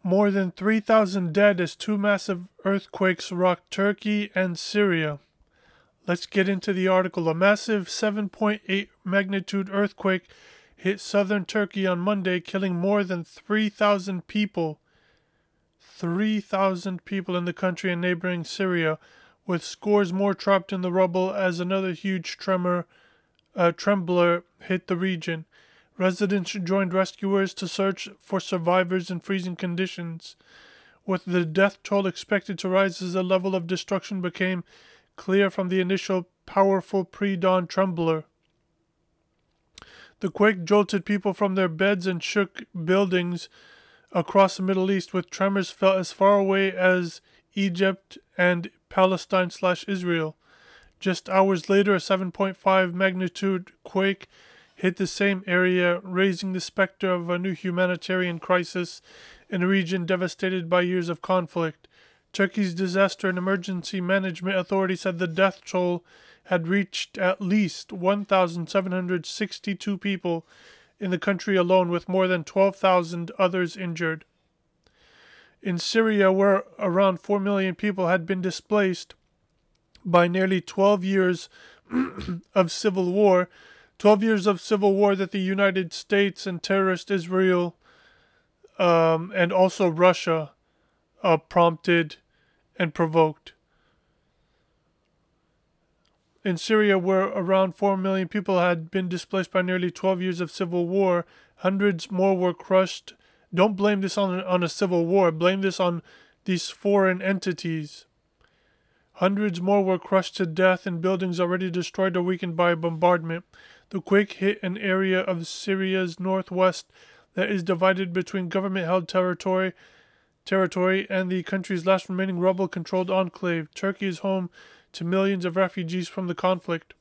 More than 3,000 dead as two massive earthquakes rocked Turkey and Syria. Let's get into the article. A massive 7.8 magnitude earthquake hit southern Turkey on Monday, killing more than 3,000 people. 3,000 people in the country and neighboring Syria, with scores more trapped in the rubble as another huge trembler hit the region. Residents joined rescuers to search for survivors in freezing conditions, with the death toll expected to rise as the level of destruction became clear from the initial powerful pre-dawn trembler. The quake jolted people from their beds and shook buildings across the Middle East, with tremors felt as far away as Egypt and Palestine/Israel. Just hours later, a 7.5 magnitude quake hit the same area, raising the specter of a new humanitarian crisis in a region devastated by years of conflict. Turkey's Disaster and Emergency Management Authority said the death toll had reached at least 1,762 people in the country alone, with more than 12,000 others injured. In Syria, where around 4 million people had been displaced by nearly 12 years of civil war, that the United States and terrorist Israel and also Russia prompted and provoked. In Syria, where around 4 million people had been displaced by nearly 12 years of civil war, hundreds more were crushed. Don't blame this on a civil war. Blame this on these foreign entities. Hundreds more were crushed to death in buildings already destroyed or weakened by bombardment. The quake hit an area of Syria's northwest that is divided between government-held territory and the country's last remaining rebel-controlled enclave. Turkey is home to millions of refugees from the conflict.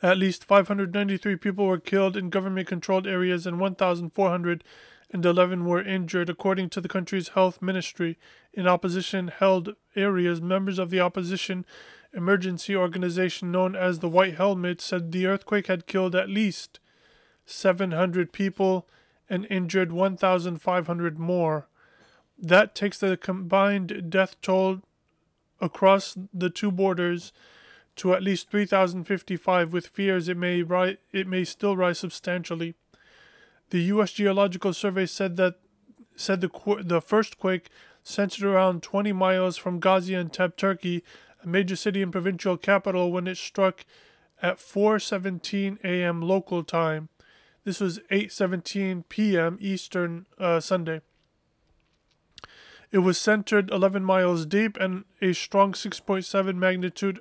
At least 593 people were killed in government-controlled areas and 1,411 were injured, according to the country's health ministry. In opposition-held areas, members of the opposition emergency organization known as the White Helmets said the earthquake had killed at least 700 people and injured 1,500 more. That takes the combined death toll across the two borders to at least 3,055, with fears it may still rise substantially. The U.S. Geological Survey said the first quake centered around 20 miles from Gaziantep, Turkey, a major city and provincial capital, when it struck at 4:17 a.m. local time. This was 8:17 p.m. Eastern Sunday. It was centered 11 miles deep, and a strong 6.7 magnitude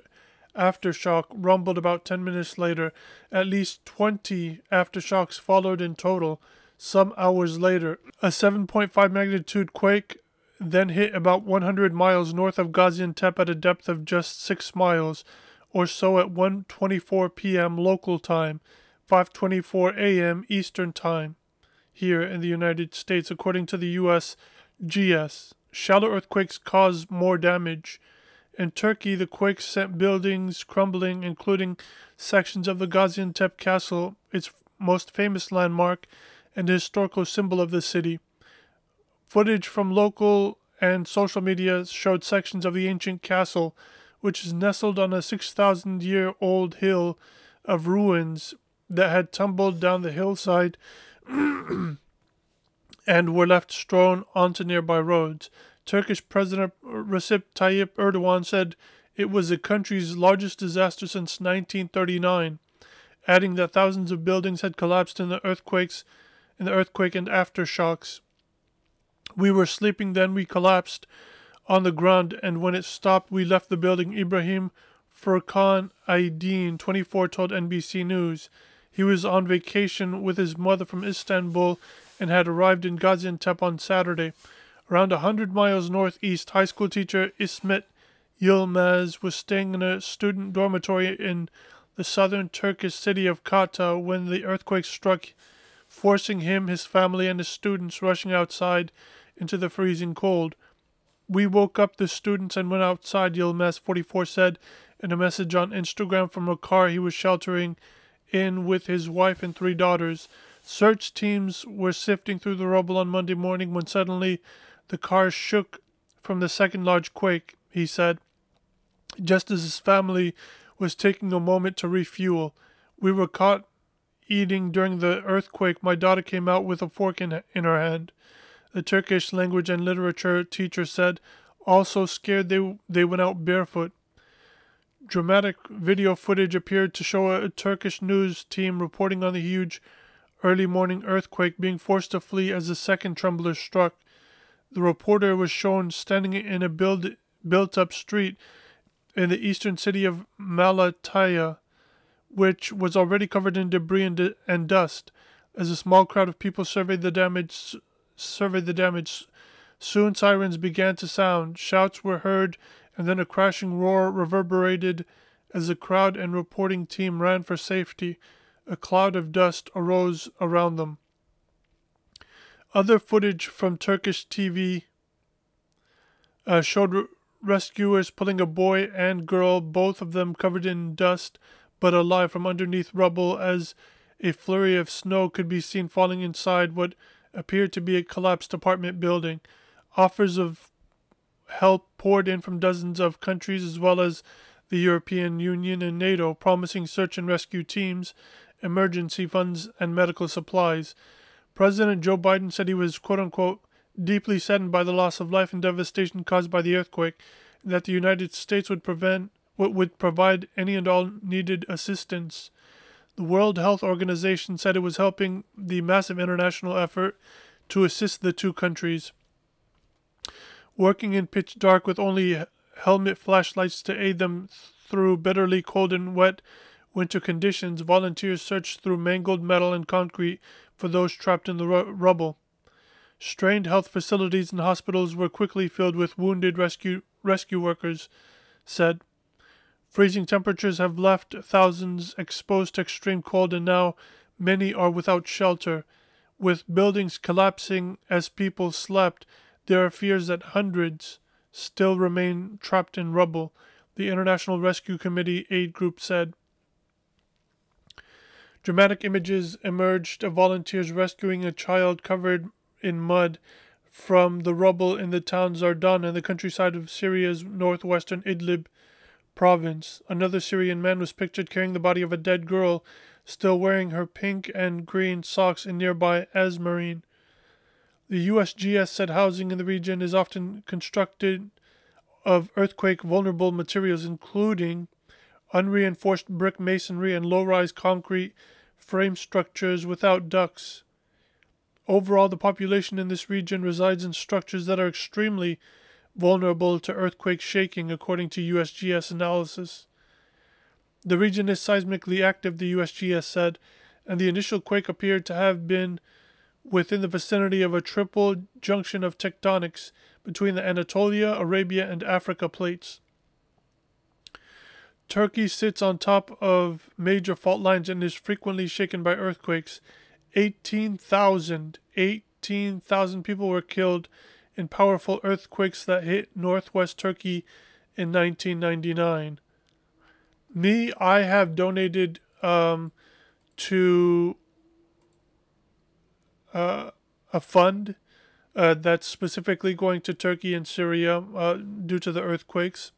aftershock rumbled about 10 minutes later. At least 20 aftershocks followed in total some hours later. A 7.5 magnitude quake then hit about 100 miles north of Gaziantep at a depth of just 6 miles or so at 1:24 p.m. local time, 5:24 a.m. Eastern time here in the United States, according to the USGS. Shallow earthquakes cause more damage. In Turkey, the quake sent buildings crumbling, including sections of the Gaziantep Castle, its most famous landmark and historical symbol of the city. Footage from local and social media showed sections of the ancient castle, which is nestled on a 6,000-year-old hill of ruins that had tumbled down the hillside and were left strewn onto nearby roads. Turkish President Recep Tayyip Erdogan said it was the country's largest disaster since 1939, adding that thousands of buildings had collapsed in the earthquake and aftershocks. We were sleeping then, we collapsed on the ground, and when it stopped, we left the building, Ibrahim Furkan Aydin, 24, told NBC News. He was on vacation with his mother from Istanbul and had arrived in Gaziantep on Saturday. Around 100 miles northeast, high school teacher İsmet Yılmaz was staying in a student dormitory in the southern Turkish city of Kata when the earthquake struck, forcing him, his family, and his students rushing outside into the freezing cold. We woke up the students and went outside, Yilmaz, 44, said in a message on Instagram from a car he was sheltering in with his wife and 3 daughters. Search teams were sifting through the rubble on Monday morning when suddenly the car shook from the second large quake, he said. Just as his family was taking a moment to refuel. We were caught eating during the earthquake. My daughter came out with a fork in her hand. The Turkish language and literature teacher said, all so scared they went out barefoot. Dramatic video footage appeared to show a Turkish news team reporting on the huge early morning earthquake being forced to flee as the second trembler struck. The reporter was shown standing in a built-up street in the eastern city of Malatya, which was already covered in debris and dust. As a small crowd of people surveyed the damage, soon sirens began to sound. Shouts were heard, and then a crashing roar reverberated as the crowd and reporting team ran for safety. A cloud of dust arose around them. Other footage from Turkish TV showed rescuers pulling a boy and girl, both of them covered in dust but alive, from underneath rubble as a flurry of snow could be seen falling inside what appeared to be a collapsed apartment building. Offers of help poured in from dozens of countries as well as the European Union and NATO, promising search and rescue teams, emergency funds, and medical supplies. President Joe Biden said he was, quote-unquote, deeply saddened by the loss of life and devastation caused by the earthquake, and that the United States would provide any and all needed assistance. The World Health Organization said it was helping the massive international effort to assist the two countries. Working in pitch dark with only helmet flashlights to aid them through bitterly cold and wet winter conditions, volunteers searched through mangled metal and concrete for those trapped in the rubble. Strained health facilities and hospitals were quickly filled with wounded rescue workers said. Freezing temperatures have left thousands exposed to extreme cold, and now many are without shelter. With buildings collapsing as people slept, there are fears that hundreds still remain trapped in rubble, the International Rescue Committee aid group said. Dramatic images emerged of volunteers rescuing a child covered in mud from the rubble in the town Zardan and the countryside of Syria's northwestern Idlib province. Another Syrian man was pictured carrying the body of a dead girl, still wearing her pink and green socks in nearby Asmarine. The USGS said housing in the region is often constructed of earthquake-vulnerable materials, including unreinforced brick masonry and low-rise concrete frame structures without ducts. Overall, the population in this region resides in structures that are extremely vulnerable to earthquake shaking, according to USGS analysis. The region is seismically active, the USGS said, and the initial quake appeared to have been within the vicinity of a triple junction of tectonics between the Anatolia, Arabia, and Africa plates. Turkey sits on top of major fault lines and is frequently shaken by earthquakes. 18,000 people were killed in powerful earthquakes that hit northwest Turkey in 1999. I have donated to a fund that's specifically going to Turkey and Syria due to the earthquakes.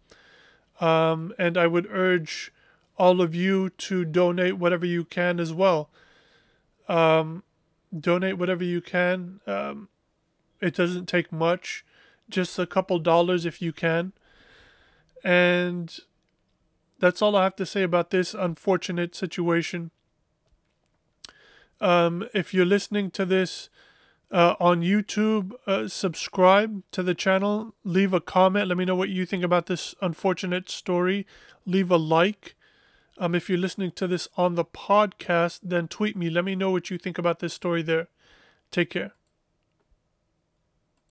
And I would urge all of you to donate whatever you can as well. Donate whatever you can. It doesn't take much, just a couple dollars if you can. And that's all I have to say about this unfortunate situation. If you're listening to this on YouTube, subscribe to the channel, leave a comment, let me know what you think about this unfortunate story, leave a like. If you're listening to this on the podcast, then tweet me, let me know what you think about this story there. Take care.